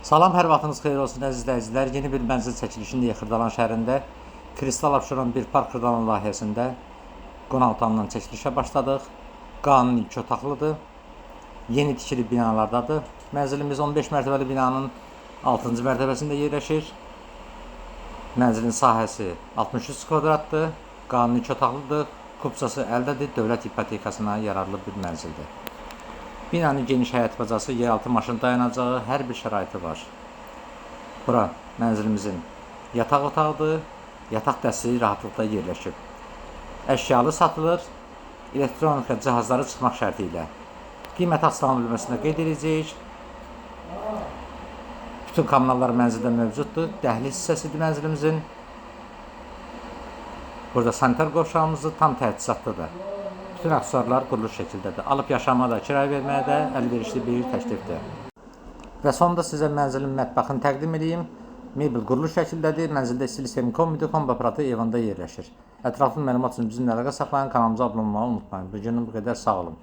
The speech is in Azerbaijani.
Salam, hər vaxtınız xeyir olsun əziz izləyicilər. Yeni bir mənzil çəkilişində Xırdalan şəhərində Kristal Abşeron bir park Xırdalan layihəsində qonaqlıqdan çəkilişə başladıq. Qanun ilk otaqlıdır. Yeni tikili binalardadır. Mənzilimiz 15 mərtəbəli binanın 6-cı mərtəbəsində yerləşir. Mənzilin sahəsi 63 kvadratdır. Qanun ilk otaqlıdır. Kupçası əldədir. Dövlət ipotekasına yararlı bir mənzildir. Binanın geniş həyət bacası, yeraltı maşın dayanacağı, hər bir şəraiti var. Bura mənzilimizin yataq otağıdır. Yataq dəstəyi rahatlıqda yerləşib. Əşyalı satılır. Elektronika cihazları çıxmaq şərti ilə. Qiymət asılan bölməsində qeyd edəcəyik. Bütün kommunallar mənzildə mövcuddur. Dəhliz hissəsidir mənzilimizin. Burada sanitar qovşağımızı tam təchizatlıdır. Bütün aksesuarlar quruluş şəkildədir. Alıb yaşamaya da, kirayə verməyə də əlverişli bir təklifdir. Və sonunda sizə mənzilin mətbəxini təqdim edeyim. Mebel quruluş şəkildədir. Mənzildə istilik sistemi kombi aparatı evində yerləşir. Ətraflı məlumat üçün bizimlə əlaqə saxlayın, kanalımıza abunə olmağı unutmayın. Bu günün bu qədər, sağ olun.